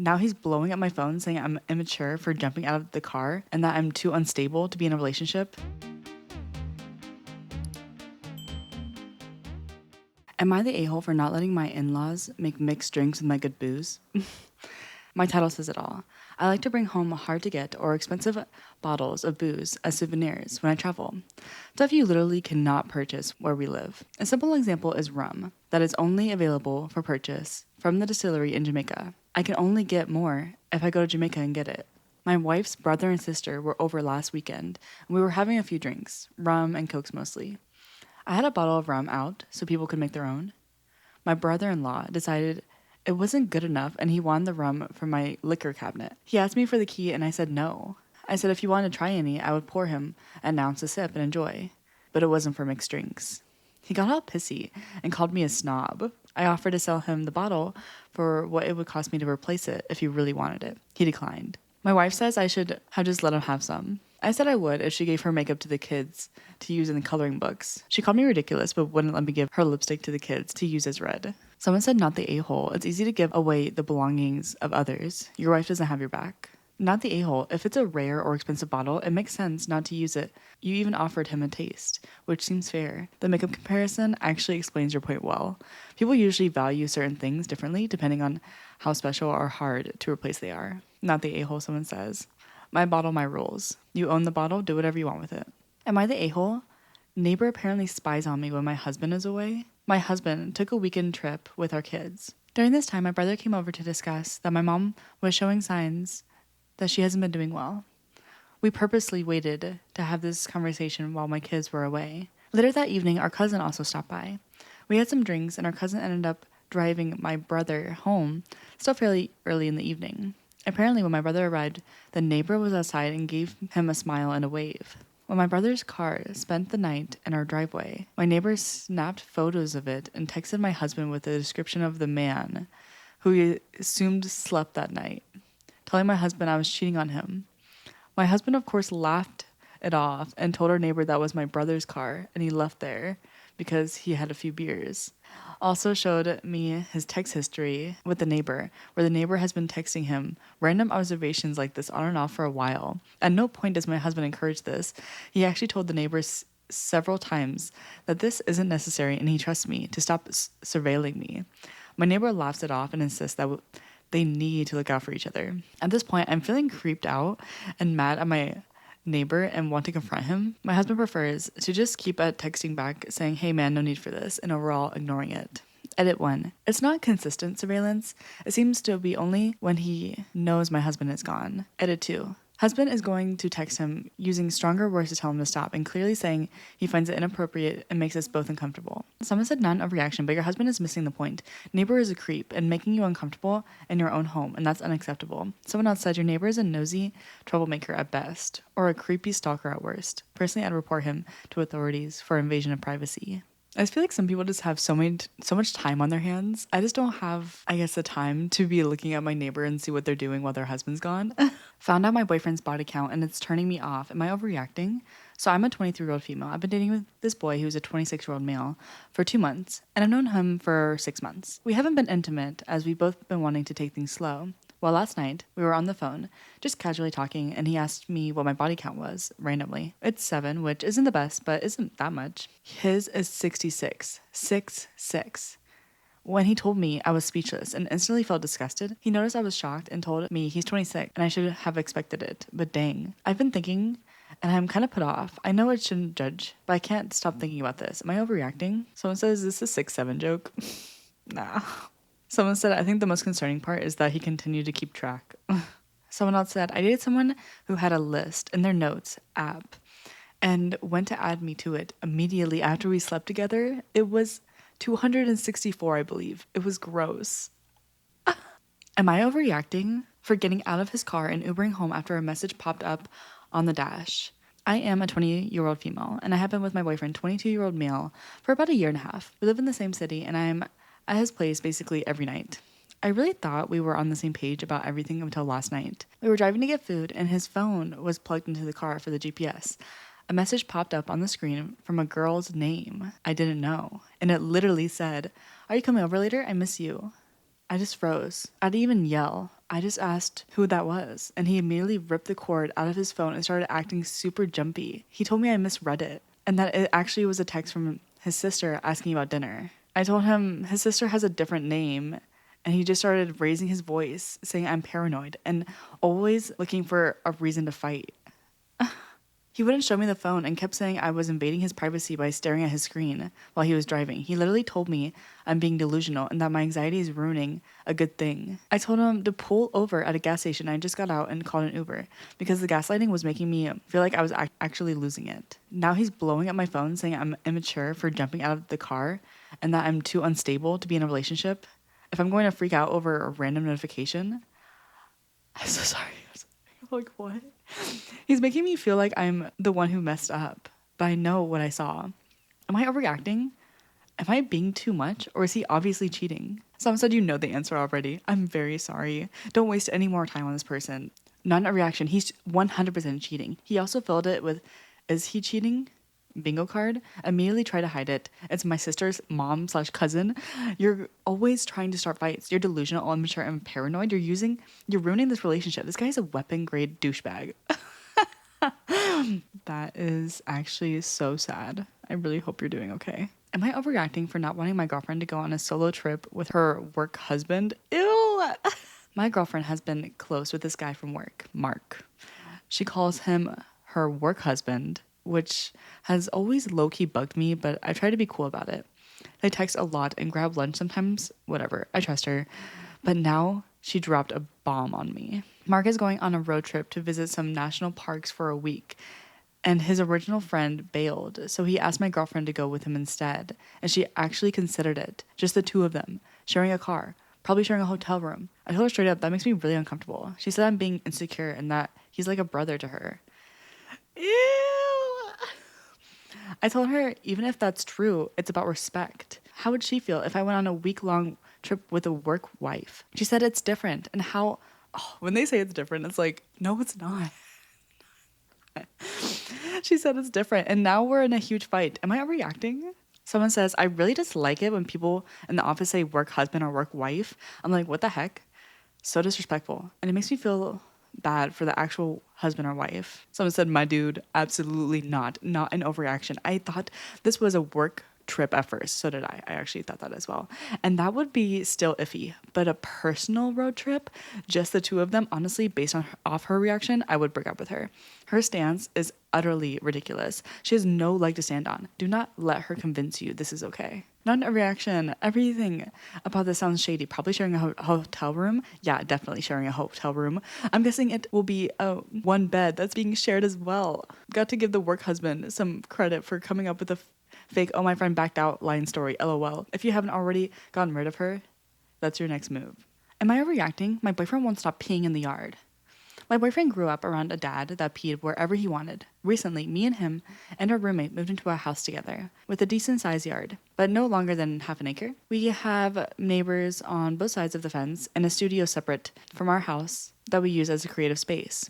Now he's blowing up my phone saying I'm immature for jumping out of the car and that I'm too unstable to be in a relationship. Am I the a-hole for not letting my in-laws make mixed drinks with my good booze? My title says it all. I like to bring home hard to get or expensive bottles of booze as souvenirs when I travel. Stuff you literally cannot purchase where we live. A simple example is rum that is only available for purchase from the distillery in Jamaica. I can only get more if I go to Jamaica and get it. My wife's brother and sister were over last weekend, and we were having a few drinks, rum and cokes mostly. I had a bottle of rum out so people could make their own. My brother-in-law decided it wasn't good enough and he wanted the rum from my liquor cabinet. He asked me for the key and I said no. I said if he wanted to try any, I would pour him an ounce a sip and enjoy. But it wasn't for mixed drinks. He got all pissy and called me a snob. I offered to sell him the bottle for what it would cost me to replace it if he really wanted it. He declined. My wife says I should have just let him have some. I said I would if she gave her makeup to the kids to use in the coloring books. She called me ridiculous but wouldn't let me give her lipstick to the kids to use as red. Someone said not the a-hole. It's easy to give away the belongings of others. Your wife doesn't have your back. Not the a-hole. If it's a rare or expensive bottle, it makes sense not to use it. You even offered him a taste, which seems fair. The makeup comparison actually explains your point well. People usually value certain things differently depending on how special or hard to replace they are. Not the a-hole, someone says. My bottle, my rules. You own the bottle, do whatever you want with it. Am I the a-hole? Neighbor apparently spies on me when my husband is away. My husband took a weekend trip with our kids. During this time, my brother came over to discuss that my mom was showing signs that she hasn't been doing well. We purposely waited to have this conversation while my kids were away. Later that evening, our cousin also stopped by. We had some drinks and our cousin ended up driving my brother home still fairly early in the evening. Apparently, when my brother arrived, the neighbor was outside and gave him a smile and a wave. When my brother's car spent the night in our driveway, my neighbor snapped photos of it and texted my husband with a description of the man who he assumed slept that night, telling my husband I was cheating on him. My husband, of course, laughed it off and told our neighbor that was my brother's car, and he left there because he had a few beers. Also showed me his text history with the neighbor, where the neighbor has been texting him random observations like this on and off for a while. At no point does my husband encourage this. He actually told the neighbors several times that this isn't necessary and he trusts me to stop surveilling me. My neighbor laughs it off and insists that they need to look out for each other. At this point, I'm feeling creeped out and mad at my neighbor and want to confront him. My husband prefers to just keep texting back saying, hey man, no need for this, and overall ignoring it. Edit 1. It's not consistent surveillance. It seems to be only when he knows my husband is gone. Edit 2. Husband is going to text him using stronger words to tell him to stop and clearly saying he finds it inappropriate and makes us both uncomfortable. Someone said not of reaction, but your husband is missing the point. Neighbor is a creep and making you uncomfortable in your own home, and that's unacceptable. Someone else said your neighbor is a nosy troublemaker at best, or a creepy stalker at worst. Personally, I'd report him to authorities for invasion of privacy. I just feel like some people just have so much time on their hands. I just don't have, the time to be looking at my neighbor and see what they're doing while their husband's gone. Found out my boyfriend's body count and it's turning me off. Am I overreacting? So I'm a 23-year-old female. I've been dating with this boy who's a 26-year-old male for 2 months, and I've known him for 6 months. We haven't been intimate as we've both been wanting to take things slow. Well, last night, we were on the phone, just casually talking, and he asked me what my body count was, randomly. It's 7, which isn't the best, but isn't that much. His is 66. 6'6". When he told me, I was speechless and instantly felt disgusted. He noticed I was shocked and told me he's 26, and I should have expected it. But dang. I've been thinking, and I'm kind of put off. I know I shouldn't judge, but I can't stop thinking about this. Am I overreacting? Someone says, is this a 6'7" joke? Nah. Someone said, I think the most concerning part is that he continued to keep track. Someone else said, I dated someone who had a list in their notes app and went to add me to it immediately after we slept together. It was 264, I believe. It was gross. Am I overreacting for getting out of his car and Ubering home after a message popped up on the dash? I am a 20-year-old female, and I have been with my boyfriend, 22-year-old male, for about a year and a half. We live in the same city, and I'm at his place basically every night. I really thought we were on the same page about everything until last night. We were driving to get food, and his phone was plugged into the car for the GPS. A message popped up on the screen from a girl's name I didn't know, and it literally said, are you coming over later? I miss you. I just froze. I didn't even yell. I just asked who that was, and he immediately ripped the cord out of his phone and started acting super jumpy. He told me I misread it, and that it actually was a text from his sister asking about dinner. I told him his sister has a different name, and he just started raising his voice, saying I'm paranoid, and always looking for a reason to fight. He wouldn't show me the phone and kept saying I was invading his privacy by staring at his screen while he was driving. He literally told me I'm being delusional and that my anxiety is ruining a good thing. I told him to pull over at a gas station. I just got out and called an Uber because the gaslighting was making me feel like I was actually losing it. Now he's blowing up my phone saying I'm immature for jumping out of the car and that I'm too unstable to be in a relationship. If I'm going to freak out over a random notification, I'm so sorry. Like, what? He's making me feel like I'm the one who messed up, but I know what I saw. Am I overreacting? Am I being too much? Or is he obviously cheating? Someone said you know the answer already. I'm very sorry. Don't waste any more time on this person. Not a reaction. He's 100% cheating. He also filled it with, is he cheating? Bingo card. Immediately try to hide it. It's my sister's mom/cousin. You're always trying to start fights. You're delusional, immature, and paranoid. You're ruining this relationship. This guy's a weapon grade douchebag. That is actually so sad. I really hope you're doing okay. Am I overreacting for not wanting my girlfriend to go on a solo trip with her work husband? Ew. My girlfriend has been close with this guy from work, Mark. She calls him her work husband, which has always low-key bugged me, but I try to be cool about it. They text a lot and grab lunch sometimes, whatever, I trust her. But now she dropped a bomb on me. Mark is going on a road trip to visit some national parks for a week, and his original friend bailed, so he asked my girlfriend to go with him instead, and she actually considered it, just the two of them, sharing a car, probably sharing a hotel room. I told her straight up, that makes me really uncomfortable. She said I'm being insecure and that he's like a brother to her. Ew! I told her, even if that's true, it's about respect. How would she feel if I went on a week-long trip with a work wife? She said it's different, and when they say it's different, it's like, no, it's not. She said it's different, and now we're in a huge fight. Am I overreacting? Someone says, I really dislike it when people in the office say work husband or work wife. I'm like, what the heck? So disrespectful. And it makes me feel bad for the actual husband or wife. Someone said, my dude, absolutely not an overreaction. I thought this was a work trip at first. So did I. I actually thought that as well. And that would be still iffy. But a personal road trip, just the two of them, honestly, based on off her reaction, I would break up with her. Her stance is utterly ridiculous. She has no leg to stand on. Do not let her convince you this is okay. Not a reaction. Everything about this sounds shady. Probably sharing a hotel room. Yeah, definitely sharing a hotel room. I'm guessing it will be one bed that's being shared as well. Got to give the work husband some credit for coming up with a fake, oh, my friend backed out line story, LOL. If you haven't already gotten rid of her, that's your next move. Am I overreacting? My boyfriend won't stop peeing in the yard. My boyfriend grew up around a dad that peed wherever he wanted. Recently, me and him and our roommate moved into a house together with a decent sized yard, but no longer than half an acre. We have neighbors on both sides of the fence and a studio separate from our house that we use as a creative space.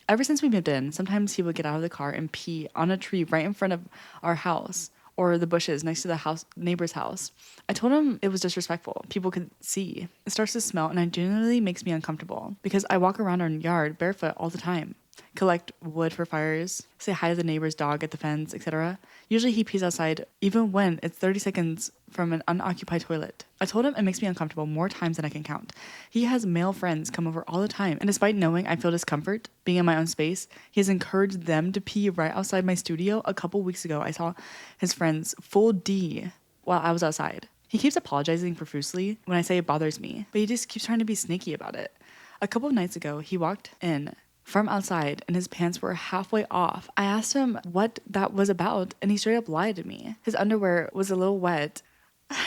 Ever since we moved in, sometimes he would get out of the car and pee on a tree right in front of our house or the bushes next to the neighbor's house. I told him it was disrespectful. People could see. It starts to smell and it genuinely makes me uncomfortable because I walk around our yard barefoot all the time, collect wood for fires, say hi to the neighbor's dog at the fence, etc. Usually he pees outside even when it's 30 seconds from an unoccupied toilet. I told him it makes me uncomfortable more times than I can count. He has male friends come over all the time, and despite knowing I feel discomfort being in my own space, he has encouraged them to pee right outside my studio. A couple weeks ago, I saw his friends full D while I was outside. He keeps apologizing profusely when I say it bothers me, but he just keeps trying to be sneaky about it. A couple of nights ago, he walked in from outside and his pants were halfway off. I asked him what that was about and he straight up lied to me. His underwear was a little wet.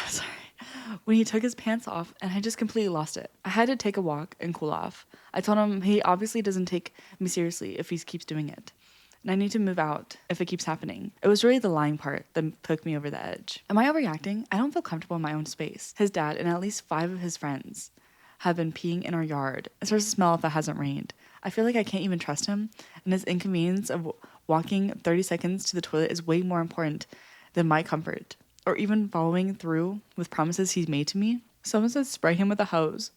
Sorry. When he took his pants off and I just completely lost it. I had to take a walk and cool off. I told him he obviously doesn't take me seriously if he keeps doing it. And I need to move out if it keeps happening. It was really the lying part that took me over the edge. Am I overreacting? I don't feel comfortable in my own space. His dad and at least 5 of his friends have been peeing in our yard. It starts to smell if it hasn't rained. I feel like I can't even trust him, and his inconvenience of walking 30 seconds to the toilet is way more important than my comfort, or even following through with promises he's made to me. Someone said spray him with a hose.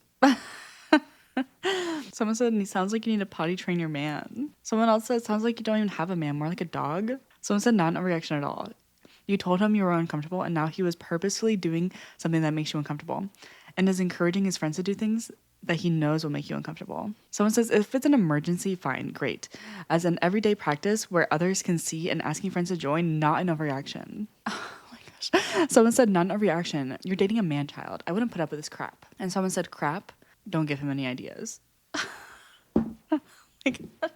Someone said, he sounds like you need to potty train your man. Someone else said, sounds like you don't even have a man, more like a dog. Someone said, not an overreaction at all. You told him you were uncomfortable, and now he was purposefully doing something that makes you uncomfortable and is encouraging his friends to do things that he knows will make you uncomfortable. Someone says, if it's an emergency, fine, great. As an everyday practice where others can see and asking friends to join, not an overreaction. Oh my gosh. Someone said, not an overreaction. You're dating a man-child. I wouldn't put up with this crap. And someone said, crap, don't give him any ideas. Oh my God.